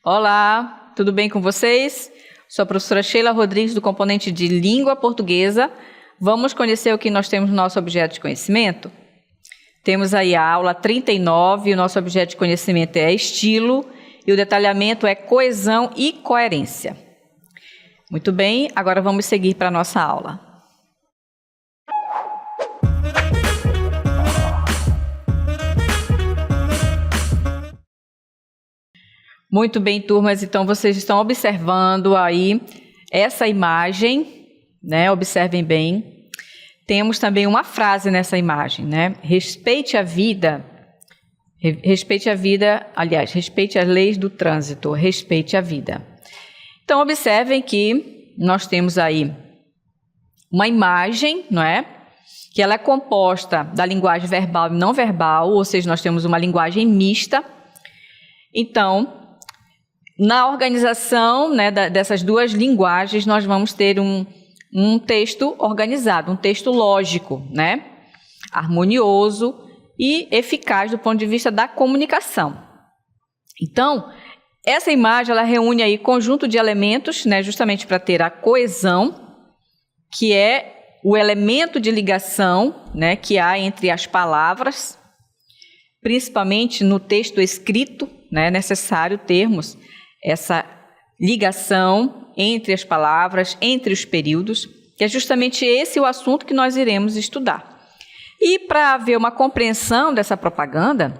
Olá, tudo bem com vocês? Sou a professora Sheila Rodrigues, do componente de Língua Portuguesa. Vamos conhecer o que nós temos no nosso objeto de conhecimento? Temos aí a aula 39, o nosso objeto de conhecimento é estilo e o detalhamento é coesão e coerência. Muito bem, agora vamos seguir para a nossa aula. Muito bem, turmas, então vocês estão observando aí essa imagem, né? Observem bem. Temos também uma frase nessa imagem, né? Respeite a vida, aliás, respeite as leis do trânsito, respeite a vida. Então, observem que nós temos aí uma imagem, não é? Que ela é composta da linguagem verbal e não verbal, ou seja, nós temos uma linguagem mista. Então, na organização, né, dessas duas linguagens, nós vamos ter um texto organizado, um texto lógico, né, harmonioso e eficaz do ponto de vista da comunicação. Então, essa imagem ela reúne aí conjunto de elementos, né, justamente para ter a coesão, que é o elemento de ligação, né, que há entre as palavras, principalmente no texto escrito, né, é necessário termos essa ligação entre as palavras, entre os períodos, que é justamente esse o assunto que nós iremos estudar. E para haver uma compreensão dessa propaganda,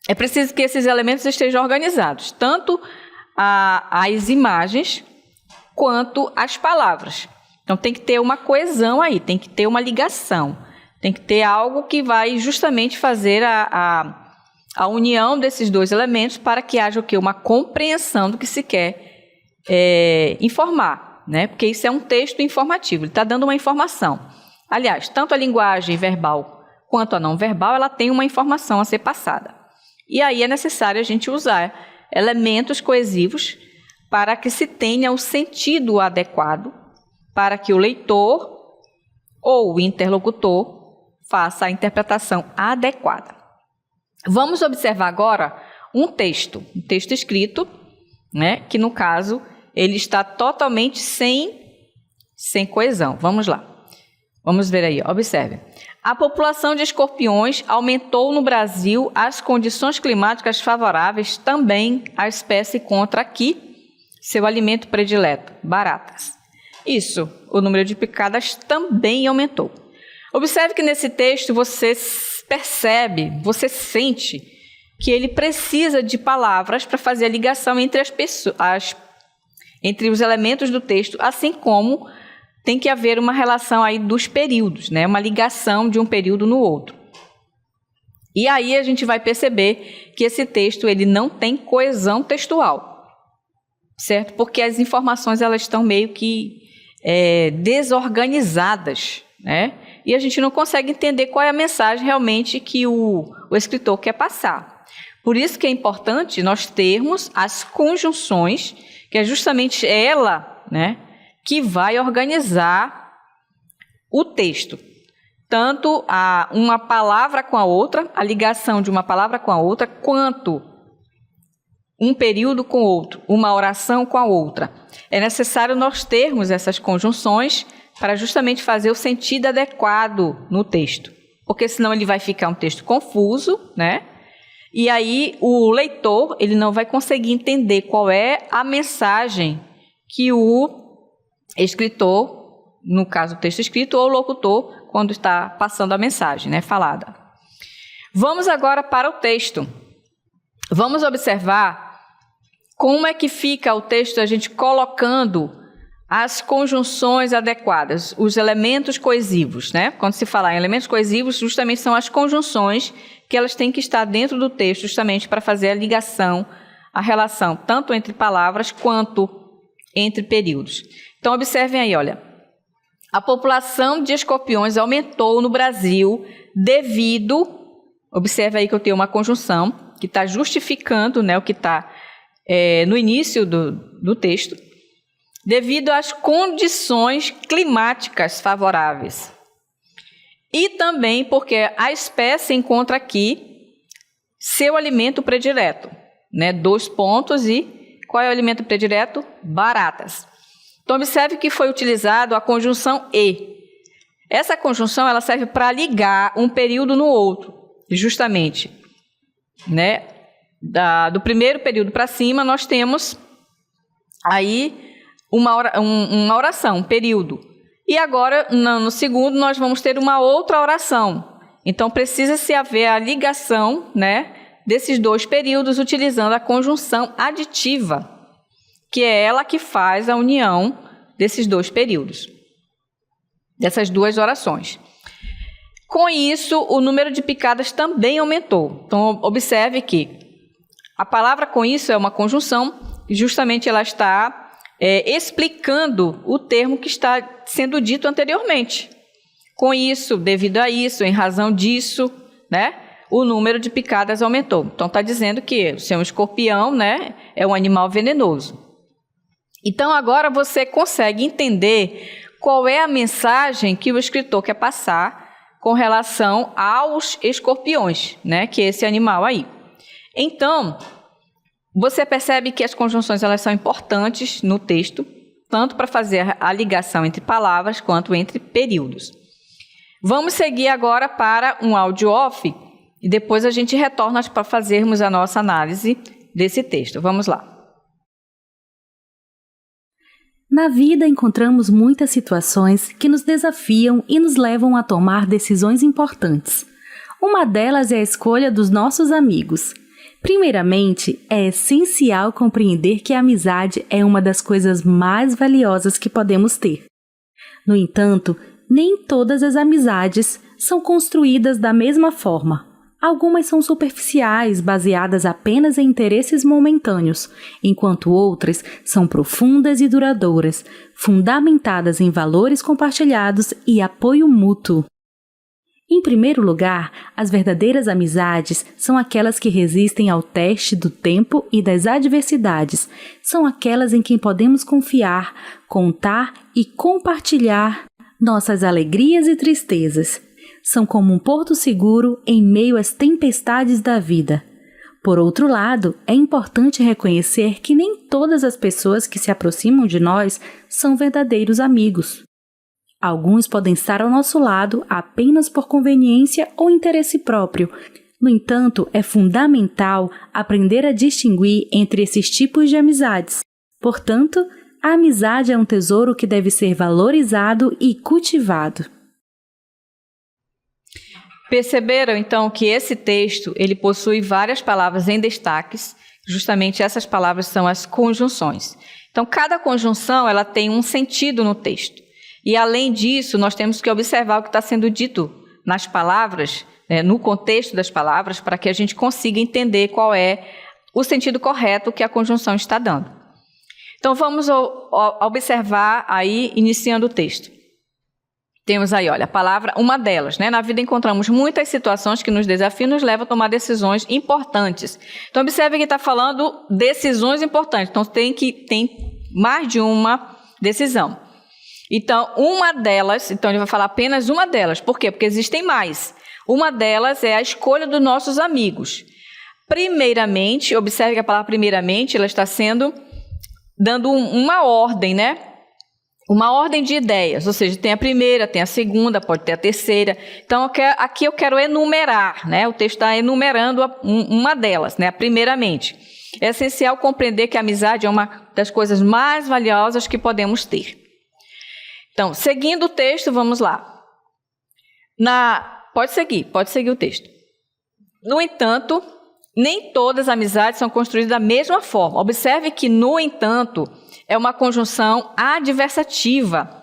é preciso que esses elementos estejam organizados, tanto as imagens quanto as palavras. Então tem que ter uma coesão aí, tem que ter uma ligação, tem que ter algo que vai justamente fazer a união desses dois elementos para que haja o quê? Uma compreensão do que se quer informar, né? Porque isso é um texto informativo, ele está dando uma informação. Aliás, tanto a linguagem verbal quanto a não verbal, ela tem uma informação a ser passada. E aí é necessário a gente usar elementos coesivos para que se tenha o sentido adequado, para que o leitor ou o interlocutor faça a interpretação adequada. Vamos observar agora um texto escrito, né, que no caso ele está totalmente sem coesão. Vamos lá. Vamos ver aí, observe. A população de escorpiões aumentou no Brasil, as condições climáticas favoráveis também à espécie encontra aqui seu alimento predileto, baratas. Isso, o número de picadas também aumentou. Observe que nesse texto você percebe, você sente que ele precisa de palavras para fazer a ligação entre as pessoas, entre os elementos do texto, assim como tem que haver uma relação aí dos períodos, né? Uma ligação de um período no outro. E aí a gente vai perceber que esse texto ele não tem coesão textual, certo? Porque as informações elas estão meio que desorganizadas, né? E a gente não consegue entender qual é a mensagem realmente que o escritor quer passar. Por isso que é importante nós termos as conjunções, que é justamente ela, né, que vai organizar o texto. Tanto uma palavra com a outra, a ligação de uma palavra com a outra, quanto um período com o outro, uma oração com a outra. É necessário nós termos essas conjunções para justamente fazer o sentido adequado no texto, porque senão ele vai ficar um texto confuso, né? E aí o leitor ele não vai conseguir entender qual é a mensagem que o escritor, no caso o texto escrito, ou o locutor, quando está passando a mensagem, né, falada. Vamos agora para o texto. Vamos observar como é que fica o texto a gente colocando as conjunções adequadas, os elementos coesivos, né? Quando se fala em elementos coesivos, justamente são as conjunções que elas têm que estar dentro do texto, justamente para fazer a ligação, a relação, tanto entre palavras quanto entre períodos. Então, observem aí, olha. A população de escorpiões aumentou no Brasil devido, observe aí que eu tenho uma conjunção que está justificando, né, o que está no início do texto, devido às condições climáticas favoráveis. E também porque a espécie encontra aqui seu alimento predileto, né? 2 pontos e Qual é o alimento predileto? Baratas. Então, observe que foi utilizado a conjunção e. Essa conjunção ela serve para ligar um período no outro, justamente. Né? Do primeiro período para cima, nós temos aí uma oração, um período. E agora, no segundo, nós vamos ter uma outra oração. Então, precisa-se haver a ligação, né, desses dois períodos utilizando a conjunção aditiva, que é ela que faz a união desses dois períodos, dessas duas orações. Com isso, o número de picadas também aumentou. Então, observe que a palavra com isso é uma conjunção, e justamente ela está explicando o termo que está sendo dito anteriormente. Com isso, devido a isso, em razão disso, né, o número de picadas aumentou. Então, está dizendo que se é um escorpião, né, é um animal venenoso. Então, agora você consegue entender qual é a mensagem que o escritor quer passar com relação aos escorpiões, né, que é esse animal aí. Então, você percebe que as conjunções elas são importantes no texto, tanto para fazer a ligação entre palavras quanto entre períodos. Vamos seguir agora para um áudio off e depois a gente retorna para fazermos a nossa análise desse texto. Vamos lá. Na vida encontramos muitas situações que nos desafiam e nos levam a tomar decisões importantes. Uma delas é a escolha dos nossos amigos. Primeiramente, é essencial compreender que a amizade é uma das coisas mais valiosas que podemos ter. No entanto, nem todas as amizades são construídas da mesma forma. Algumas são superficiais, baseadas apenas em interesses momentâneos, enquanto outras são profundas e duradouras, fundamentadas em valores compartilhados e apoio mútuo. Em primeiro lugar, as verdadeiras amizades são aquelas que resistem ao teste do tempo e das adversidades. São aquelas em quem podemos confiar, contar e compartilhar nossas alegrias e tristezas. São como um porto seguro em meio às tempestades da vida. Por outro lado, é importante reconhecer que nem todas as pessoas que se aproximam de nós são verdadeiros amigos. Alguns podem estar ao nosso lado apenas por conveniência ou interesse próprio. No entanto, é fundamental aprender a distinguir entre esses tipos de amizades. Portanto, a amizade é um tesouro que deve ser valorizado e cultivado. Perceberam, então, que esse texto ele possui várias palavras em destaques. Justamente essas palavras são as conjunções. Então, cada conjunção ela tem um sentido no texto. E, além disso, nós temos que observar o que está sendo dito nas palavras, né, no contexto das palavras, para que a gente consiga entender qual é o sentido correto que a conjunção está dando. Então, vamos observar aí, iniciando o texto. Temos aí, olha, a palavra, uma delas, né? Na vida encontramos muitas situações que nos desafiam e nos levam a tomar decisões importantes. Então, observe que está falando decisões importantes. Então, tem mais de uma decisão. Então, uma delas, então ele vai falar apenas uma delas. Por quê? Porque existem mais. Uma delas é a escolha dos nossos amigos. Primeiramente, observe que a palavra primeiramente, ela está dando uma ordem, né? Uma ordem de ideias, ou seja, tem a primeira, tem a segunda, pode ter a terceira. Então, aqui eu quero enumerar, né? O texto está enumerando uma delas, né? Primeiramente. É essencial compreender que a amizade é uma das coisas mais valiosas que podemos ter. Então, seguindo o texto, vamos lá. Pode seguir o texto. No entanto, nem todas as amizades são construídas da mesma forma. Observe que, no entanto, é uma conjunção adversativa,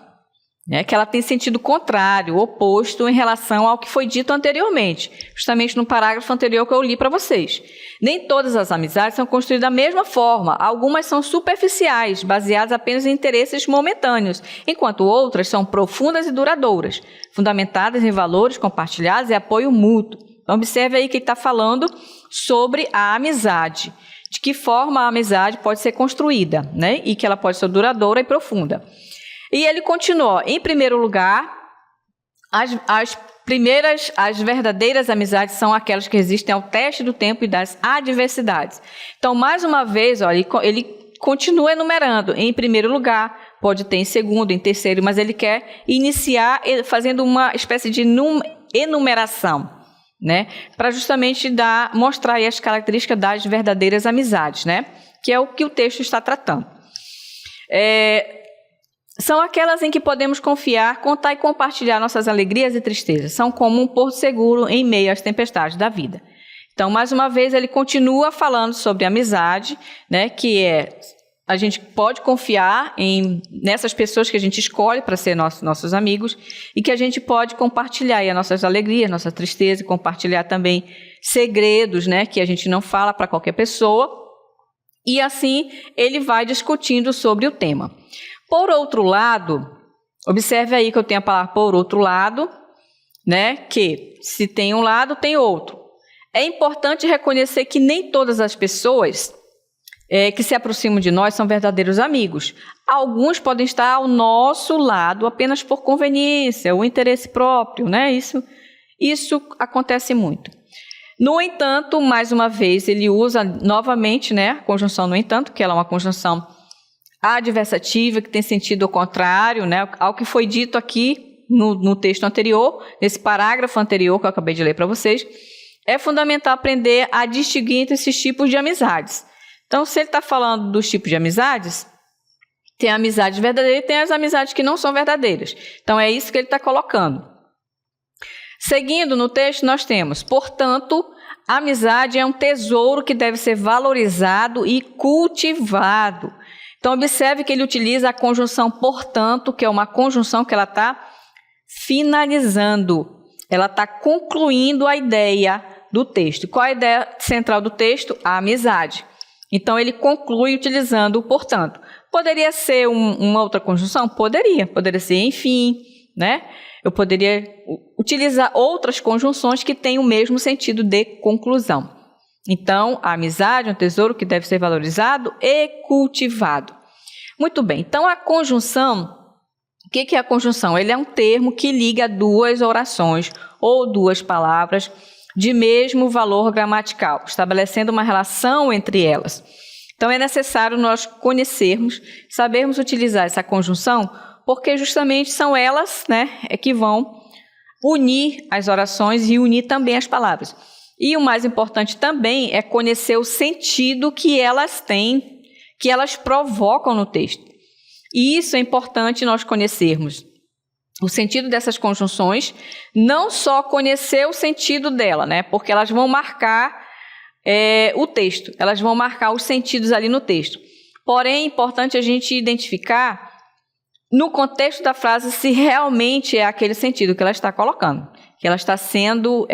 né, que ela tem sentido contrário, oposto em relação ao que foi dito anteriormente, justamente no parágrafo anterior que eu li para vocês. Nem todas as amizades são construídas da mesma forma, algumas são superficiais, baseadas apenas em interesses momentâneos, enquanto outras são profundas e duradouras, fundamentadas em valores compartilhados e apoio mútuo. Então, observe aí que ele está falando sobre a amizade, de que forma a amizade pode ser construída, né, e que ela pode ser duradoura e profunda. E ele continua, em primeiro lugar, as verdadeiras amizades são aquelas que resistem ao teste do tempo e das adversidades. Então, mais uma vez, olha, ele continua enumerando em primeiro lugar, pode ter em segundo, em terceiro, mas ele quer iniciar fazendo uma espécie de enumeração, né? Para justamente mostrar aí as características das verdadeiras amizades, né? Que é o que o texto está tratando. São aquelas em que podemos confiar, contar e compartilhar nossas alegrias e tristezas. São como um porto seguro em meio às tempestades da vida. Então, mais uma vez, ele continua falando sobre amizade, né, que a gente pode confiar nessas pessoas que a gente escolhe para ser nossos amigos e que a gente pode compartilhar aí as nossas alegrias, nossa tristeza, compartilhar também segredos, né, que a gente não fala para qualquer pessoa. E assim, ele vai discutindo sobre o tema. Por outro lado, observe aí que eu tenho a palavra por outro lado, né, que se tem um lado, tem outro. É importante reconhecer que nem todas as pessoas que se aproximam de nós são verdadeiros amigos. Alguns podem estar ao nosso lado apenas por conveniência ou interesse próprio, né? Isso acontece muito. No entanto, mais uma vez, ele usa novamente, né, a conjunção no entanto, que ela é uma conjunção adversativa, que tem sentido ao contrário, né, ao que foi dito aqui no texto anterior, nesse parágrafo anterior que eu acabei de ler para vocês. É fundamental aprender a distinguir entre esses tipos de amizades. Então, se ele está falando dos tipos de amizades, tem a amizade verdadeira e tem as amizades que não são verdadeiras. Então, é isso que ele está colocando. Seguindo no texto, nós temos, portanto, a amizade é um tesouro que deve ser valorizado e cultivado. Então, observe que ele utiliza a conjunção portanto, que é uma conjunção que ela está finalizando. Ela está concluindo a ideia do texto. Qual é a ideia central do texto? A amizade. Então, ele conclui utilizando o portanto. Poderia ser uma outra conjunção? Poderia ser enfim, né? Eu poderia utilizar outras conjunções que têm o mesmo sentido de conclusão. Então, a amizade é um tesouro que deve ser valorizado e cultivado. Muito bem, então a conjunção, o que é a conjunção? Ele é um termo que liga duas orações ou duas palavras de mesmo valor gramatical, estabelecendo uma relação entre elas. Então, é necessário nós conhecermos, sabermos utilizar essa conjunção, porque justamente são elas, né, que vão unir as orações e unir também as palavras. E o mais importante também é conhecer o sentido que elas têm, que elas provocam no texto. E isso é importante nós conhecermos. O sentido dessas conjunções, não só conhecer o sentido dela, né? Porque elas vão marcar o texto, elas vão marcar os sentidos ali no texto. Porém, é importante a gente identificar, no contexto da frase, se realmente é aquele sentido que ela está colocando, que ela está sendo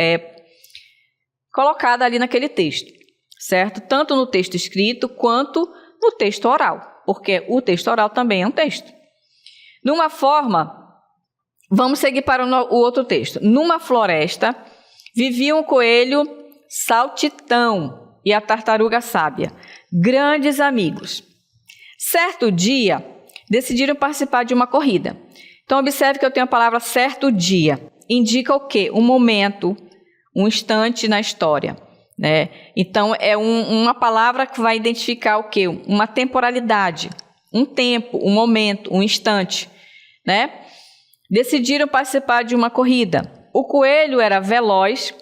colocada ali naquele texto, certo? Tanto no texto escrito quanto no texto oral, porque o texto oral também é um texto. Numa forma... Vamos seguir para o outro texto. Numa floresta, vivia um coelho saltitão e a tartaruga sábia, grandes amigos. Certo dia, decidiram participar de uma corrida. Então, observe que eu tenho a palavra certo dia. Indica o quê? Um momento, um instante na história, né? Então, é uma palavra que vai identificar o quê? Uma temporalidade, um tempo, um momento, um instante, né? Decidiram participar de uma corrida. O coelho era veloz,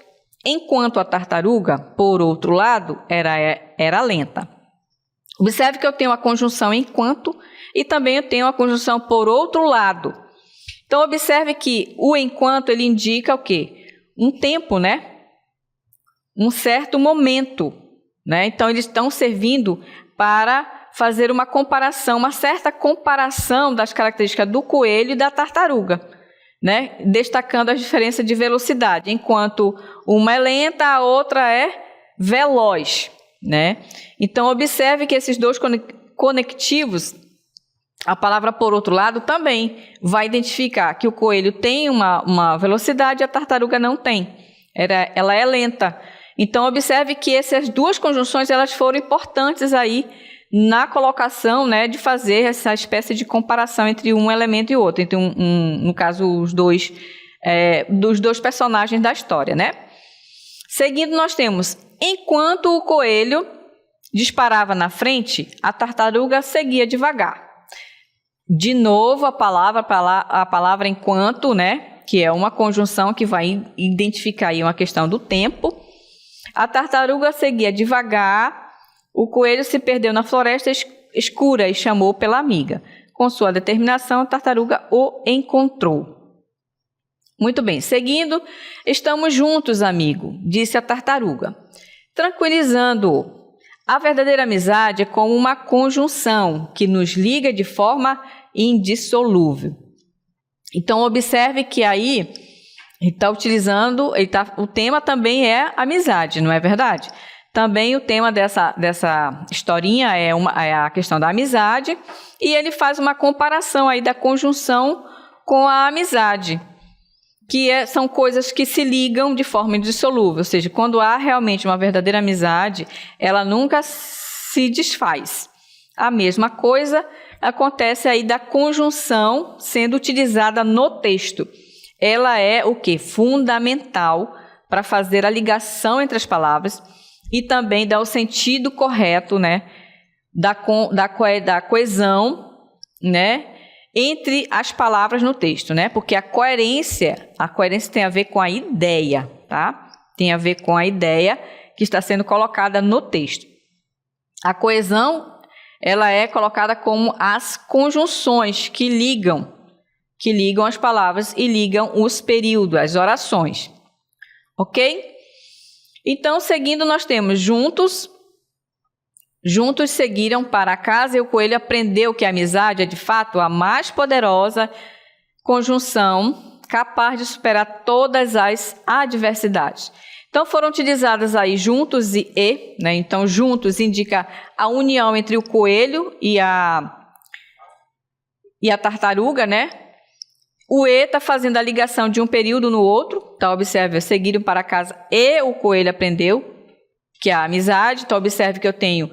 enquanto a tartaruga, por outro lado, era lenta. Observe que eu tenho a conjunção enquanto e também eu tenho a conjunção por outro lado. Então, observe que o enquanto ele indica o quê? Um tempo, né? Um certo momento, né? Então, eles estão servindo para fazer uma comparação, uma certa comparação das características do coelho e da tartaruga, né? Destacando a diferença de velocidade, enquanto uma é lenta, a outra é veloz, né? Então, observe que esses dois conectivos, a palavra por outro lado também vai identificar que o coelho tem uma velocidade e a tartaruga não tem. Ela é lenta. Então, observe que essas duas conjunções elas foram importantes aí na colocação, né, de fazer essa espécie de comparação entre um elemento e outro, entre no caso, dos dois personagens da história, né? Seguindo, nós temos, enquanto o coelho disparava na frente, a tartaruga seguia devagar. De novo, a palavra enquanto, né? Que é uma conjunção que vai identificar aí uma questão do tempo. A tartaruga seguia devagar, o coelho se perdeu na floresta escura e chamou pela amiga. Com sua determinação, a tartaruga o encontrou. Muito bem, seguindo, estamos juntos, amigo, disse a tartaruga, tranquilizando-o. A verdadeira amizade é como uma conjunção que nos liga de forma indissolúvel. Então, observe que aí ele está utilizando, o tema também é amizade, não é verdade? Também o tema dessa historinha é a questão da amizade, e ele faz uma comparação aí da conjunção com a amizade, que são coisas que se ligam de forma indissolúvel, ou seja, quando há realmente uma verdadeira amizade, ela nunca se desfaz. A mesma coisa acontece aí da conjunção sendo utilizada no texto. Ela é o quê? Fundamental para fazer a ligação entre as palavras e também dar o sentido correto, né, da coesão, né, entre as palavras no texto, né? Porque a coerência tem a ver com a ideia, tá? Tem a ver com a ideia que está sendo colocada no texto. A coesão, ela é colocada como as conjunções que ligam as palavras e ligam os períodos, as orações. Ok? Então, seguindo, nós temos juntos seguiram para casa e o coelho aprendeu que a amizade é, de fato, a mais poderosa conjunção capaz de superar todas as adversidades. Então, foram utilizadas aí juntos e, né? Então, juntos indica a união entre o coelho e a tartaruga, né? O E está fazendo a ligação de um período no outro. Então, observe, seguiram para casa e o coelho aprendeu que é a amizade. Então, observe que eu tenho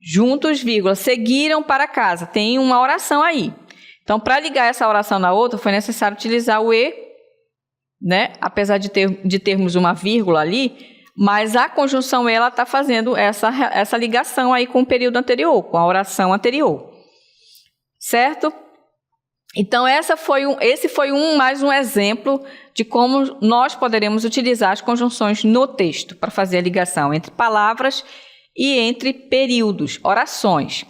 juntos, vírgula, seguiram para casa. Tem uma oração aí. Então, para ligar essa oração na outra, foi necessário utilizar o E, né? Apesar de termos uma vírgula ali, mas a conjunção ela está fazendo essa ligação aí com o período anterior, com a oração anterior. Certo? Então, esse foi mais um exemplo de como nós poderemos utilizar as conjunções no texto para fazer a ligação entre palavras e entre períodos, orações,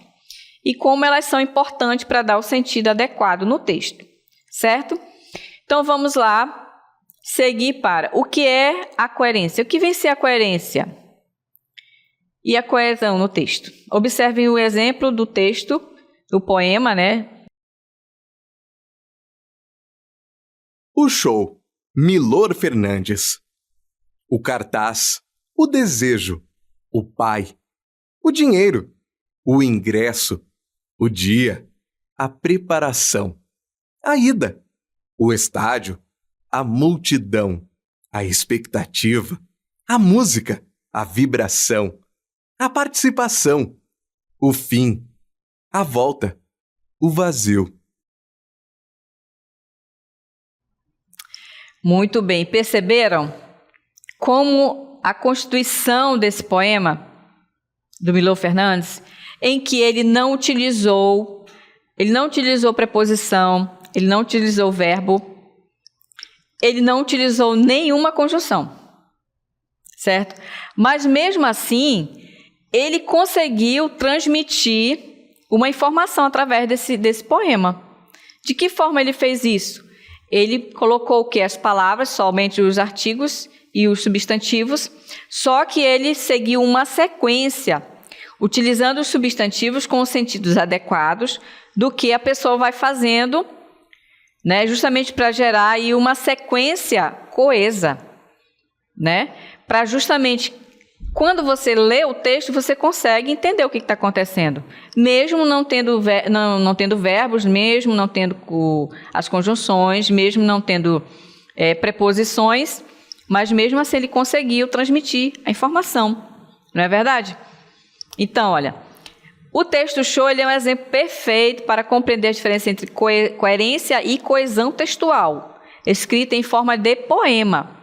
e como elas são importantes para dar o sentido adequado no texto, certo? Então, vamos lá seguir para o que é a coerência. O que vem ser a coerência e a coesão no texto? Observem o exemplo do texto, do poema, né? O show, Milor Fernandes. O cartaz, o desejo, o pai, o dinheiro, o ingresso, o dia, a preparação, a ida, o estádio, a multidão, a expectativa, a música, a vibração, a participação, o fim, a volta, o vazio. Muito bem, perceberam como a constituição desse poema do Milor Fernandes, em que ele não utilizou preposição, ele não utilizou verbo, ele não utilizou nenhuma conjunção, certo? Mas mesmo assim, ele conseguiu transmitir uma informação através desse poema. De que forma ele fez isso? Ele colocou o que? As palavras, somente os artigos e os substantivos, só que ele seguiu uma sequência, utilizando os substantivos com os sentidos adequados do que a pessoa vai fazendo, né, justamente para gerar aí uma sequência coesa, né, para justamente quando você lê o texto, você consegue entender o que está acontecendo, mesmo não tendo verbos, mesmo não tendo as conjunções, mesmo não tendo preposições, mas mesmo assim ele conseguiu transmitir a informação, não é verdade? Então, olha, o texto show ele é um exemplo perfeito para compreender a diferença entre coerência e coesão textual, escrita em forma de poema.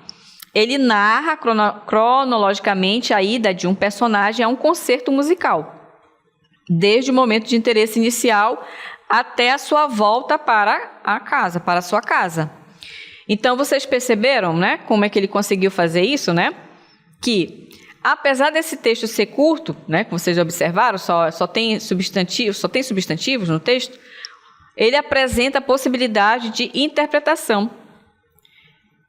ele narra cronologicamente a ida de um personagem a um concerto musical, desde o momento de interesse inicial até a sua volta para a casa, para a sua casa. Então, vocês perceberam, né, como é que ele conseguiu fazer isso, né? Que, apesar desse texto ser curto, né, como vocês observaram, só tem substantivos no texto, ele apresenta a possibilidade de interpretação.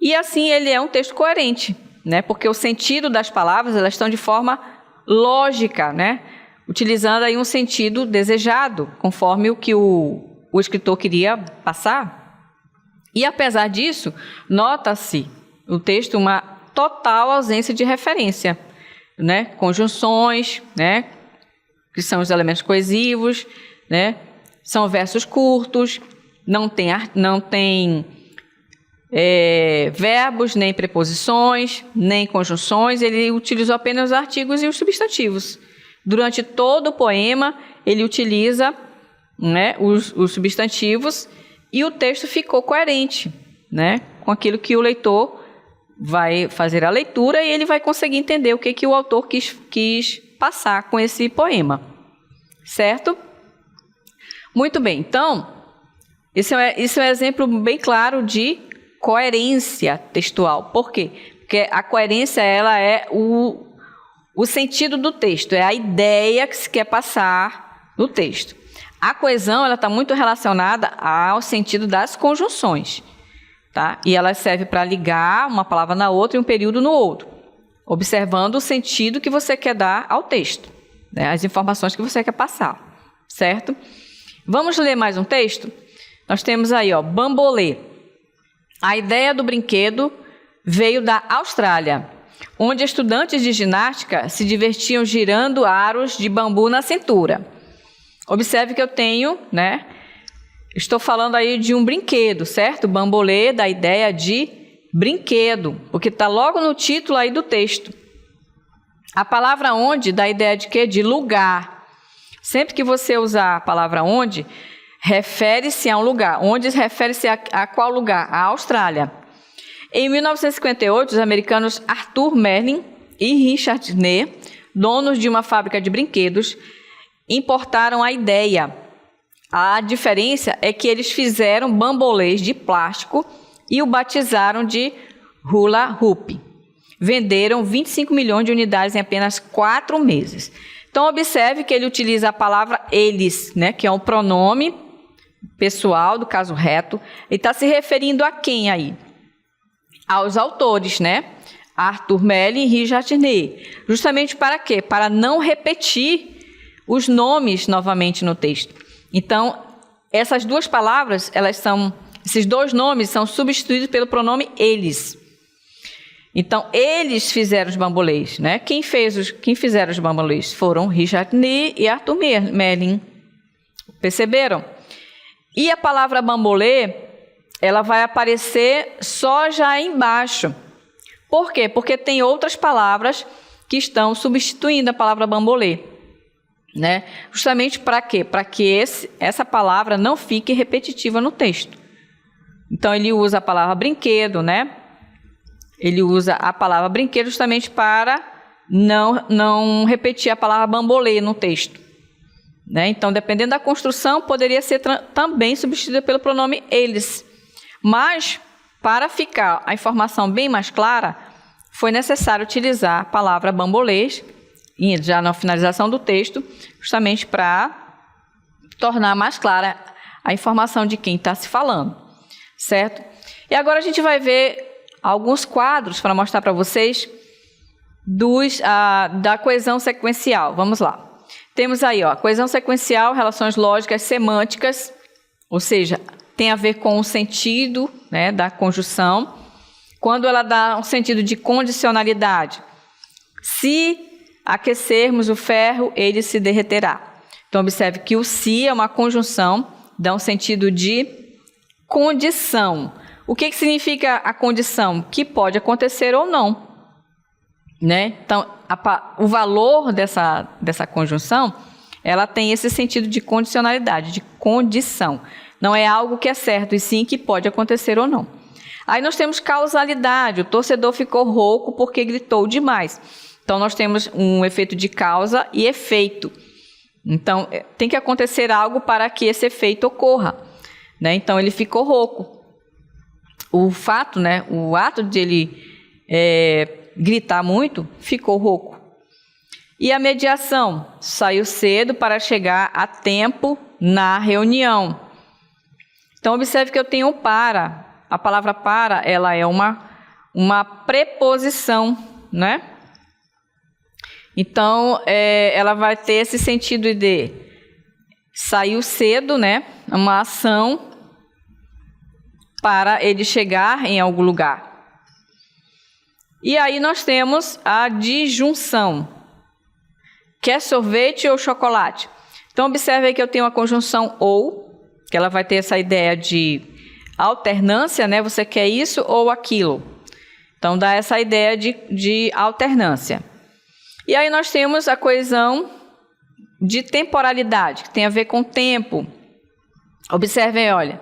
E assim ele é um texto coerente, né, porque o sentido das palavras elas estão de forma lógica, né, utilizando aí um sentido desejado, conforme o que o escritor queria passar. E apesar disso, nota-se no texto uma total ausência de referência, né? Conjunções, né? Que são os elementos coesivos, né? São versos curtos, não tem verbos, nem preposições, nem conjunções, ele utilizou apenas os artigos e os substantivos. Durante todo o poema, ele utiliza, né, os substantivos e o texto ficou coerente, né, com aquilo que o leitor vai fazer a leitura e ele vai conseguir entender o que o autor quis passar com esse poema, certo? Muito bem, então, isso é um exemplo bem claro de coerência textual. Por quê? Porque a coerência ela é o sentido do texto, é a ideia que se quer passar no texto. A coesão ela está muito relacionada ao sentido das conjunções, tá? E ela serve para ligar uma palavra na outra e um período no outro, observando o sentido que você quer dar ao texto, né? As informações que você quer passar, certo? Vamos ler mais um texto? Nós temos aí, ó, bambolê. A ideia do brinquedo veio da Austrália, onde estudantes de ginástica se divertiam girando aros de bambu na cintura. Observe que eu tenho, né? Estou falando aí de um brinquedo, certo? Bambolê, da ideia de brinquedo, porque está logo no título aí do texto. A palavra onde dá a ideia de quê? De lugar. Sempre que você usar a palavra onde, refere-se a um lugar. Onde refere-se a qual lugar? A Austrália. Em 1958, os americanos Arthur Merlin e Richard Nee, donos de uma fábrica de brinquedos, importaram a ideia. A diferença é que eles fizeram bambolês de plástico e o batizaram de hula hoop. Venderam 25 milhões de unidades em apenas 4 meses. Então, observe que ele utiliza a palavra eles, né, que é um pronome pessoal, do caso reto. Ele está se referindo a quem aí? Aos autores, né? Arthur Merlin e Richard Nee. Justamente para quê? Para não repetir os nomes novamente no texto. Então, essas duas palavras, esses dois nomes são substituídos pelo pronome eles. Então, eles fizeram os bambolês, né? Quem fizeram os bambolês foram Richard Nee e Arthur Merlin. Perceberam? E a palavra bambolê, ela vai aparecer só já embaixo. Por quê? Porque tem outras palavras que estão substituindo a palavra bambolê, né? Justamente para quê? Para que essa palavra não fique repetitiva no texto. Então, ele usa a palavra brinquedo, né? Ele usa a palavra brinquedo justamente para não repetir a palavra bambolê no texto, né? Então, dependendo da construção, poderia ser também substituída pelo pronome eles. Mas, para ficar a informação bem mais clara, foi necessário utilizar a palavra bambolês, já na finalização do texto, justamente para tornar mais clara a informação de quem está se falando, certo? E agora a gente vai ver alguns quadros para mostrar para vocês da coesão sequencial. Vamos lá. Temos aí, ó, coesão sequencial, relações lógicas, semânticas, ou seja, tem a ver com o sentido, né, da conjunção. Quando ela dá um sentido de condicionalidade, se aquecermos o ferro, ele se derreterá. Então, observe que o se é uma conjunção, dá um sentido de condição. O que significa a condição? Que pode acontecer ou não, né? Então, o valor dessa conjunção, ela tem esse sentido de condicionalidade, de condição. Não é algo que é certo, e sim que pode acontecer ou não. Aí nós temos causalidade, o torcedor ficou rouco porque gritou demais. Então nós temos um efeito de causa e efeito. Então tem que acontecer algo para que esse efeito ocorra, né? Então ele ficou rouco. O fato, né, o ato de ele gritar muito, ficou rouco. E a mediação, saiu cedo para chegar a tempo na reunião. Então observe que eu tenho para. A palavra para, ela é uma preposição, né? Então ela vai ter esse sentido de saiu cedo, né? Uma ação para ele chegar em algum lugar. E aí nós temos a disjunção. Quer sorvete ou chocolate? Então observe aí que eu tenho a conjunção ou, que ela vai ter essa ideia de alternância, né? Você quer isso ou aquilo? Então dá essa ideia de alternância. E aí nós temos a coesão de temporalidade, que tem a ver com tempo. Observem, olha,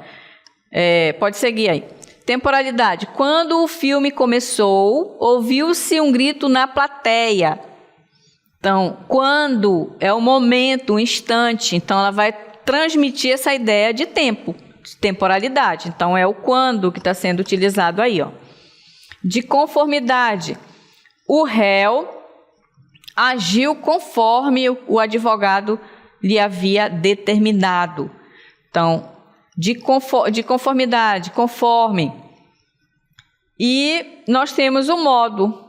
pode seguir aí. Temporalidade. Quando o filme começou, ouviu-se um grito na plateia. Então, quando é o momento, o instante. Então, ela vai transmitir essa ideia de tempo, de temporalidade. Então, é o quando que está sendo utilizado aí, ó. De conformidade. O réu agiu conforme o advogado lhe havia determinado. Então, de conformidade, conforme. E nós temos o modo.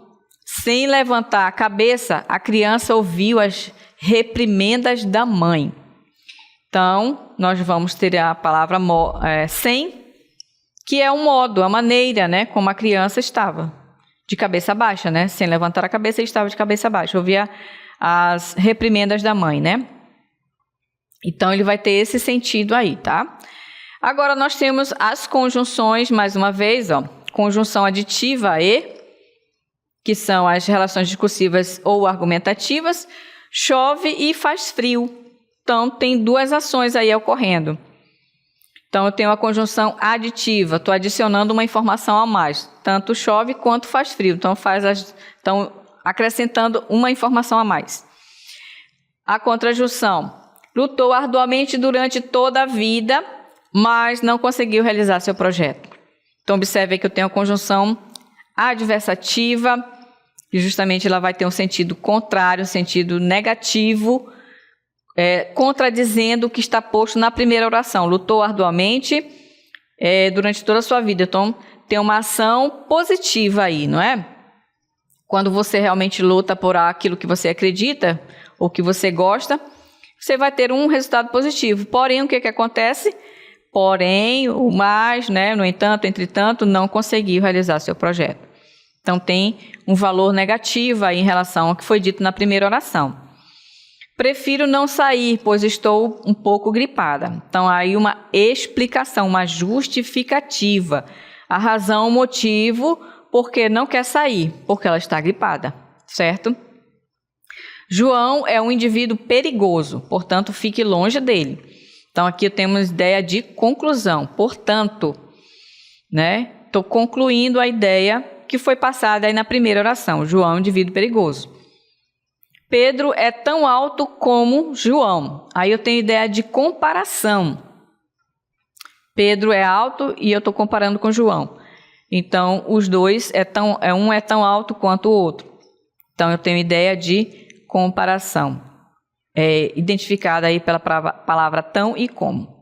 Sem levantar a cabeça, a criança ouviu as reprimendas da mãe. Então, nós vamos ter a palavra sem, que é um modo, a maneira, né, como a criança estava. De cabeça baixa, né? Sem levantar a cabeça, ele estava de cabeça baixa. Ouvia as reprimendas da mãe, né? Então, ele vai ter esse sentido aí, tá? Agora, nós temos as conjunções, mais uma vez, ó. Conjunção aditiva e, que são as relações discursivas ou argumentativas, chove e faz frio. Então, tem duas ações aí ocorrendo. Então, eu tenho a conjunção aditiva, estou adicionando uma informação a mais. Tanto chove quanto faz frio. Então, acrescentando uma informação a mais. A contrajunção. Lutou arduamente durante toda a vida, mas não conseguiu realizar seu projeto. Então, observe que eu tenho a conjunção adversativa, e justamente ela vai ter um sentido contrário, um sentido negativo, contradizendo o que está posto na primeira oração. Lutou arduamente durante toda a sua vida. Então, tem uma ação positiva aí, não é? Quando você realmente luta por aquilo que você acredita, ou que você gosta, você vai ter um resultado positivo. Porém, o que acontece? Porém, o mais, né? No entanto, entretanto, não conseguiu realizar seu projeto. Então, tem um valor negativo aí em relação ao que foi dito na primeira oração. Prefiro não sair, pois estou um pouco gripada. Então, aí uma explicação, uma justificativa. A razão, o motivo, porque não quer sair, porque ela está gripada, certo? João é um indivíduo perigoso, portanto, fique longe dele. Então, aqui temos ideia de conclusão. Portanto, né? Estou concluindo a ideia que foi passada aí na primeira oração. João é um indivíduo perigoso. Pedro é tão alto como João. Aí eu tenho ideia de comparação. Pedro é alto e eu estou comparando com João. Então, os dois, um é tão alto quanto o outro. Então, eu tenho ideia de comparação. Identificada aí pela palavra tão e como.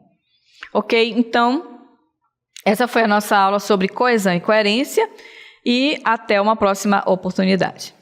Ok? Então, essa foi a nossa aula sobre coesão e coerência. E até uma próxima oportunidade.